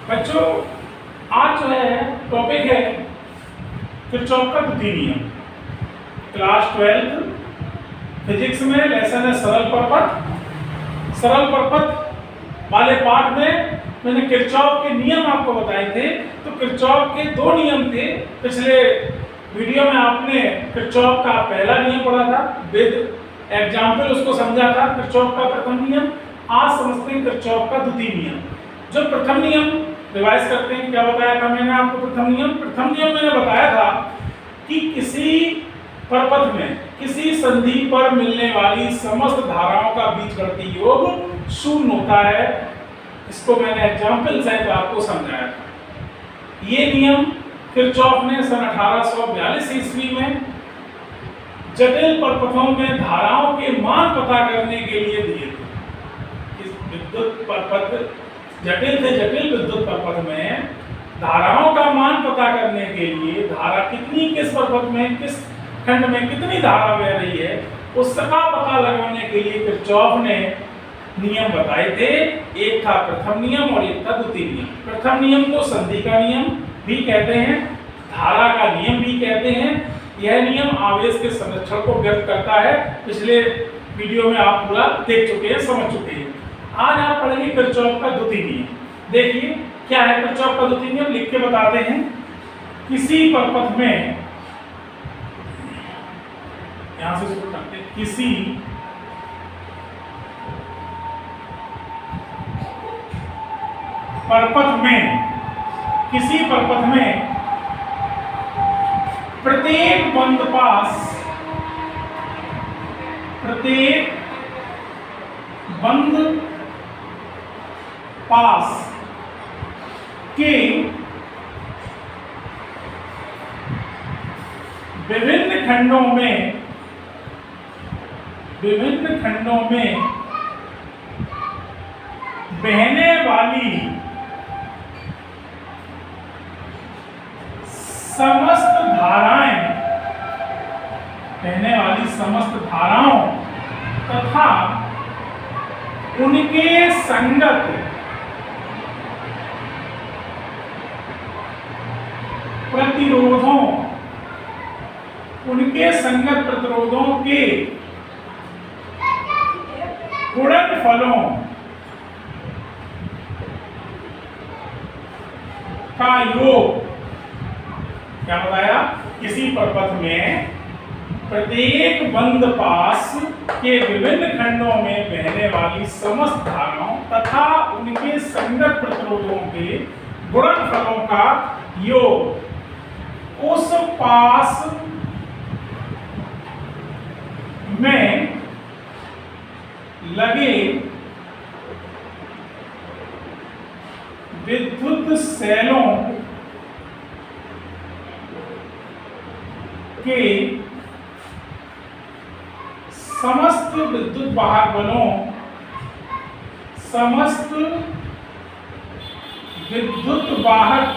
बच्चों आज जो है टॉपिक है किरचॉफ का द्वितीय नियम। क्लास 12 फिजिक्स में लेसन है सरल परपथ। सरल परपथ वाले पार्ट में मैंने किरचॉफ के नियम आपको बताए थे। तो किरचॉफ के दो नियम थे। पिछले वीडियो में आपने किरचॉफ का पहला नियम पढ़ा था, विद एग्जाम्पल उसको समझा था, किरचॉफ का प्रथम नियम। आज समझते हैं किरचॉफ का द्वितीय नियम। जो प्रथम नियम रिवाइज करते हैं, क्या बताया था मैंने आपको? प्रथम नियम मैंने बताया था कि किसी परपथ में किसी संधि पर मिलने वाली समस्त धाराओं का बीजगणितीय योग शून्य होता है। इसको मैंने एग्जाम्पल सहित आपको समझाया था। ये नियम किरचॉफ ने सन 1842 ईस्वी में जटिल परपथों में धाराओं के मान पता करने के लिए दिए थे। इस विद्युत परपथ जटिल से जटिल विद्युत परपथ में धाराओं का मान पता करने के लिए धारा कितनी किस परपथ में किस खंड में कितनी धारा बह रही है उसका पता लगाने के लिए किरचॉफ ने नियम बताए थे। एक था प्रथम नियम और एक था द्वितीय नियम। प्रथम नियम को संधि का नियम भी कहते हैं, धारा का नियम भी कहते हैं। यह नियम आवेश के संरक्षण को व्यक्त करता है। पिछले वीडियो में आप पूरा देख चुके हैं, समझ चुके हैं। आज आप पढ़ेंगे किरचॉफ का द्वितीय नियम। देखिए क्या है किरचॉफ का द्वितीय नियम, लिख के बताते हैं। किसी परपथ में, यहां से शुरू करते हैं, किसी परपथ में प्रत्येक बंद पास के विभिन्न खंडों में बहने वाली समस्त धाराओं तथा उनके संगत प्रतिरोधों के गुणनफलों का योग। क्या बताया? किसी परपथ में प्रत्येक बंद पास के विभिन्न खंडों में बहने वाली समस्त धाराओं तथा उनके संगत प्रतिरोधों के गुणनफलों का योग उस पास में लगे विद्युत सेलों के समस्त विद्युत वाहक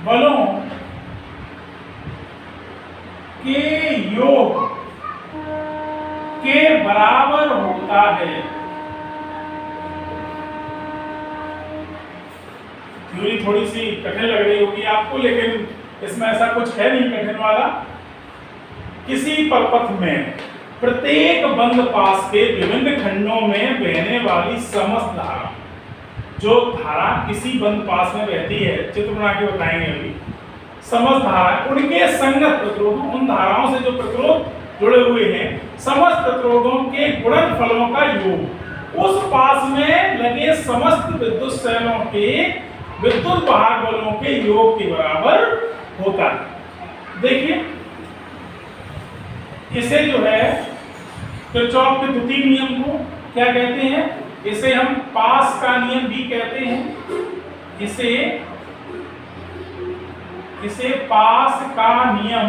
बलों के योग के बराबर होता है। थ्योरी थोड़ी सी कठिन लग रही होगी आपको, लेकिन इसमें ऐसा कुछ है नहीं कठिन वाला। किसी परपथ में प्रत्येक बंद पास के विभिन्न खंडों में बहने वाली समस्त धारा, जो धारा किसी बंद पास में बहती है, चित्र बना के बताएंगे अभी, समस्त धारा उनके संगत प्रतिरोधों, उन धाराओं से जो प्रतिरोध जुड़े हुए हैं, समस्त प्रतिरोधों के गुणनफलों का योग उस पास में लगे समस्त विद्युत सेलों के विद्युत वाहक बलों के योग के बराबर होता है। देखिए इसे जो है किरचॉफ के द्वितीय नियम को क्या कहते हैं? इसे हम पास का नियम भी कहते हैं। इसे पास का नियम,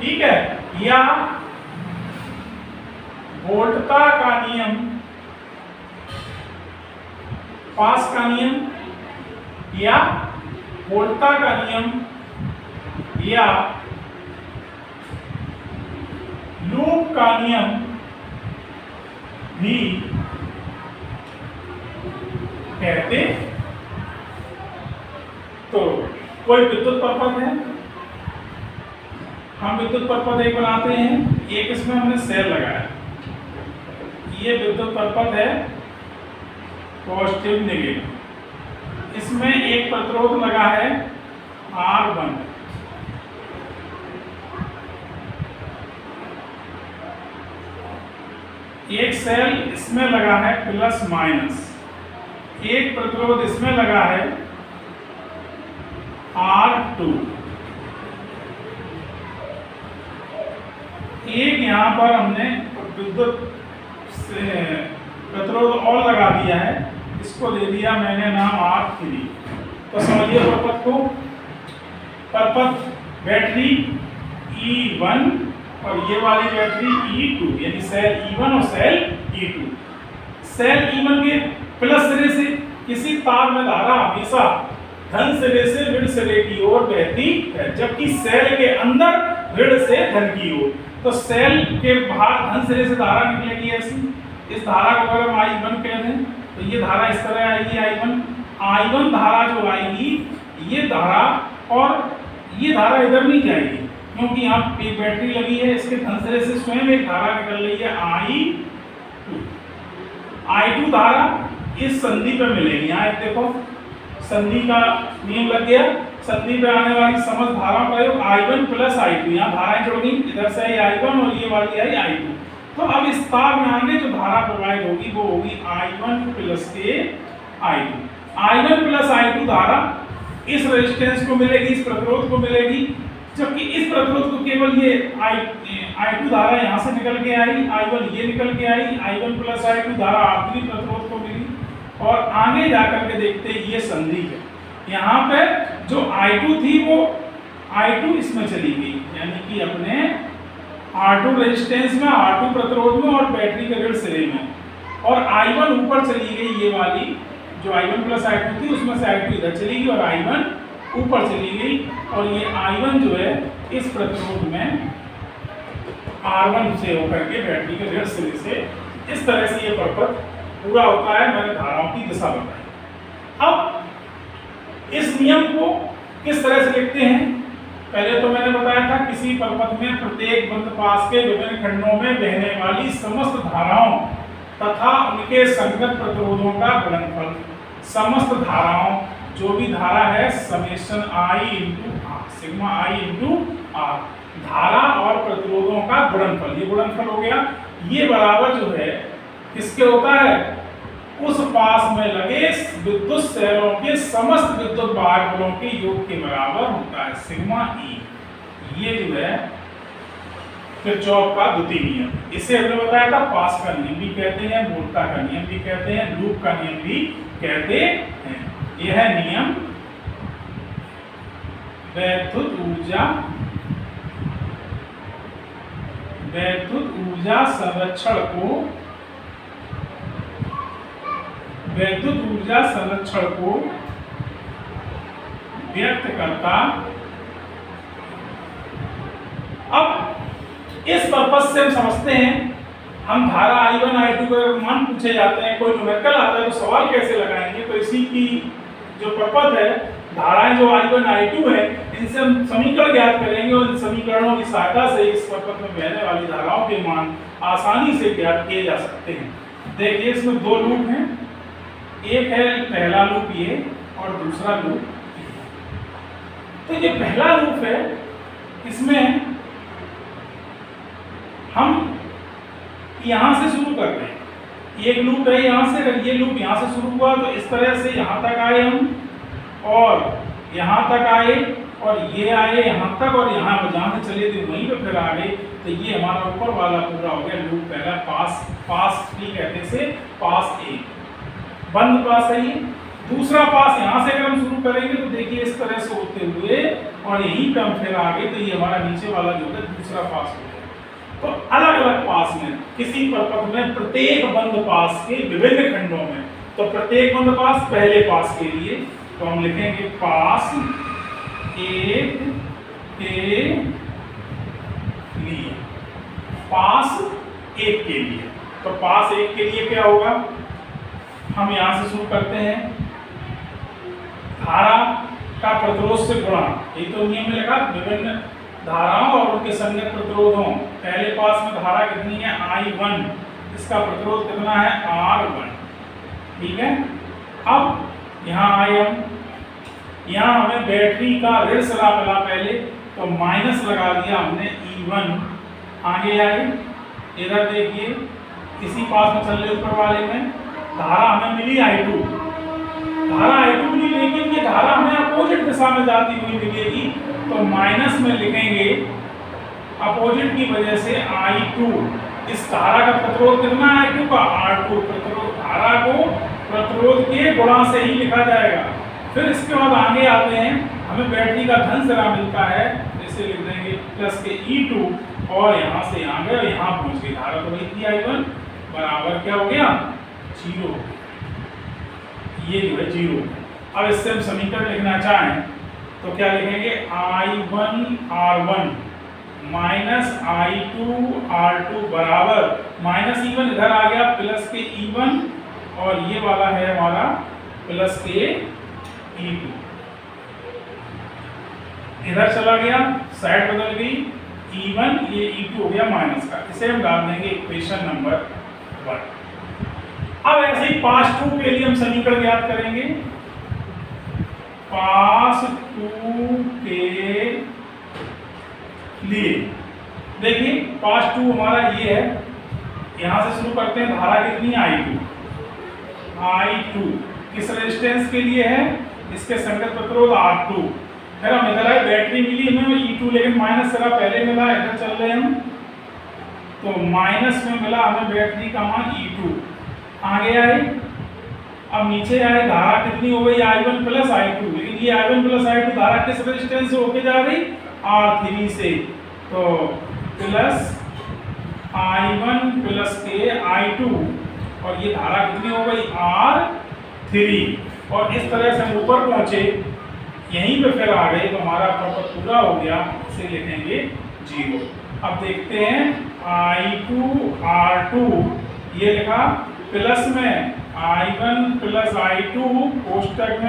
ठीक है, या वोल्टता का नियम, पास का नियम या वोल्टता का नियम या लूप का नियम भी कहते। तो कोई विद्युत परपथ है, हम विद्युत परपथ एक बनाते हैं, एक इसमें हमने सेल लगाया, ये विद्युत परपथ है पॉजिटिव नेगेटिव, इसमें एक प्रतिरोध लगा है R1, एक सेल इसमें लगा है प्लस माइनस, एक प्रतिरोध इसमें लगा है R2, एक यहां पर हमने विद्युत प्रतिरोध और लगा दिया है, इसको दे दिया मैंने नाम R3। तो समझिए परपथ को, परपथ बैटरी E1 और ये वाली बैटरी E2, यानी सेल E1 और सेल E2। सेल E1 के प्लस सिरे से किसी तार में धारा हमेशा धन सिरे से ऋण सिरे की ओर बहती है, जबकि सेल के अंदर ऋण से धन की ओर। तो सेल के बाहर धन सिरे से धारा निकलेगी ऐसी, इस धारा को अगर हम I1 कह दें तो ये धारा इस तरह आएगी I1 धारा जो आएगी, ये धारा और ये धारा इधर नहीं जाएगी, क्योंकि यहाँ एक बैटरी लगी है, इसके धन सिरे से स्वयं एक धारा निकल रही है I2 धारा इस संधि पे मिलेगी। यहाँ एक देखो संधि का नियम लग गया, संधि पे आने वाली समस्त धारा का योग I1 प्लस I2, यहाँ धाराएं जुड़ गई, इधर से आई I1 और ये वाली आई I2। तो अब इस तार में आगे जो धारा प्रोवाइड होगी वो होगी I1 प्लस के I1 प्लस I2 धारा इस रेजिस्टेंस को मिलेगी, इस प्रतिरोध को मिलेगी, जबकि इस प्रतिरोध को केवल ये I2 धारा यहाँ से निकल के आई, I1 ये निकल के आई, I1 प्लस I2 धारा आखिरी प्रतिरोध को मिली। और आगे जाकर के देखते हैं ये संधि है, यहाँ पे जो I2 थी वो I2 इसमें चली गई, यानी कि अपने R2 रेजिस्टेंस में, R2 प्रतिरोध में और बैटरी के ऋण सिरे में, और I1 ऊपर चली गई, ये वाली जो I1 प्लस I2 थी उसमें से I2 इधर चली गई और I1 ऊपर चली गई, और ये I1 जो है इस प्रतिरोध में R1 से होकर के बैटरी के ऋण सिरे से, इस तरह से ये परपथ पूरा होता है। मैंने धाराओं की दिशा बताई। अब इस नियम को किस तरह से लिखते हैं, पहले तो मैंने बताया था किसी परपथ में प्रत्येक बंद पास के विभिन्न खंडों में बहने वाली समस्त धाराओं तथा उनके संगत प्रतिरोधों का गुणनफल, समस्त धाराओं जो भी धारा है summation I into R, sigma I into R, धारा और प्रतिरोधों का गुणनफल, ये गुणनफल हो गया। ये बराबर जो है किसके होता है, उस पास में लगे विद्युत सेलों के समस्त विद्युत वाहक बलों के योग के बराबर होता है, सिग्मा E। ये जो है किरचॉफ का द्वितीय नियम, इसे हमने बताया था पास का नियम भी कहते हैं, मूलता का नियम भी कहते हैं, लूप का नियम भी कहते हैं। यह नियम वैद्युत ऊर्जा संरक्षण को व्यक्त करता। अब इस पर्पस से हम समझते हैं, हम धारा I1 I2 का मान पूछे जाते हैं, कोई न्यूमेरिकल आता है तो सवाल कैसे लगाएंगे, तो इसी की जो पर्पस है, धाराएं जो I1 I2 है इनसे हम समीकरण ज्ञात करेंगे और इन समीकरणों की सहायता से इस पर्पस में बहने वाली धाराओं के मान आसानी से ज्ञात किए जा सकते हैं। देखिए इसमें दो लूप हैं, एक है पहला लूप ये और दूसरा लूप ये। तो ये पहला लूप है, इसमें हम यहाँ से शुरू कर रहे हैं, एक लूप है यहाँ से, अगर ये लूप यहाँ से शुरू हुआ तो इस तरह से यहाँ तक आए हम, और यहाँ तक आए, और ये आए यहाँ तक, और यहाँ जहाँ से चले थे वहीं पे फिर आ गए। तो ये हमारा ऊपर वाला पूरा हो गया लूप पहला, पास भी कहते से पास ए, बंद पास है ये। दूसरा पास यहाँ से अगर हम शुरू करेंगे तो देखिए इस तरह से होते हुए और यहीं पे हम फिर आ गए, तो ये हमारा नीचे वाला जो है दूसरा पास हो गया। तो अलग अलग पास में किसी परपथ में प्रत्येक बंद पास के विभिन्न खंडों में, तो प्रत्येक बंद पास पहले पास के लिए तो हम लिखेंगे पास एक के लिए, पास एक के लिए। तो पास 1 के लिए क्या होगा, हम यहाँ से शुरू करते हैं, धारा का प्रतिरोध से गुणा, ये तो नियम में लिखा, विभिन्न धाराओं और उनके संगत प्रतिरोधों। पहले पास में धारा कितनी है, I1, इसका प्रतिरोध कितना है, R1, ठीक है। अब यहाँ आए हम, यहाँ हमें बैटरी का ऋण सरा मिला पहले, तो माइनस लगा दिया हमने E1। आगे आए, इधर देखिए, इसी पास में चल रहे ऊपर वाले में धारा हमें मिली I2, धारा I2 मिली, लेकिन ये धारा हमें अपोजिट दिशा में जाती हुई मिलेगी, तो माइनस में लिखेंगे अपोजिट की वजह से I2। इस धारा का प्रतिरोध कितना है, I2 का R2, प्रतिरोध धारा को प्रतिरोध के गुणा से ही लिखा जाएगा। फिर इसके बाद आगे आते हैं, हमें बैटरी का धन सिरा मिलता है, इसे लिख देंगे प्लस के E2, और यहाँ से यहाँ गए, यहाँ पहुँच गई, धारा तो वही थी I1, बराबर क्या हो गया, 0, ये जो है 0। अब इससे हम समीकरण लिखना चाहें तो क्या लिखेंगे, I1 R1 minus I2 R2 बराबर माइनस E1 इधर आ गया, प्लस के E1, और ये वाला है हमारा प्लस के E2, इधर चला गया, साइड बदल गई, E1 ये E2 हो गया माइनस का, इसे हम डाल देंगे इक्वेशन नंबर 1। अब ऐसे ही पास 2 के लिए हम समीकरण ज्ञात करेंगे। पास 2 के लिए देखिए, पास 2 हमारा ये है, यहां से शुरू करते हैं, धारा कितनी है, I2 किस रेजिस्टेंस के लिए है, इसके संगत प्रतिरोध R2। फिर हम इधर आए, बैटरी मिली हमें E2, लेकिन माइनस सिरा पहले मिला, इधर चल रहे हम, तो माइनस में मिला हमें बैटरी का मान E2। आगे आए, अब नीचे आए, धारा कितनी हो गई, I1 प्लस I2, लेकिन ये I1 प्लस I2 धारा किस रेजिस्टेंस से होके जा रही, R3 से, तो प्लस I1 प्लस के I2, और ये धारा कितनी हो गई, R3। और इस तरह से हम ऊपर पहुंचे, यहीं पे फिर आ गए, तो हमारा प्रपथ पूरा हो गया, इसे लिखेंगे 0। अब देखते हैं, I2 R2 ये लिखा, प्लस में I1 प्लस I2 कोष्टक में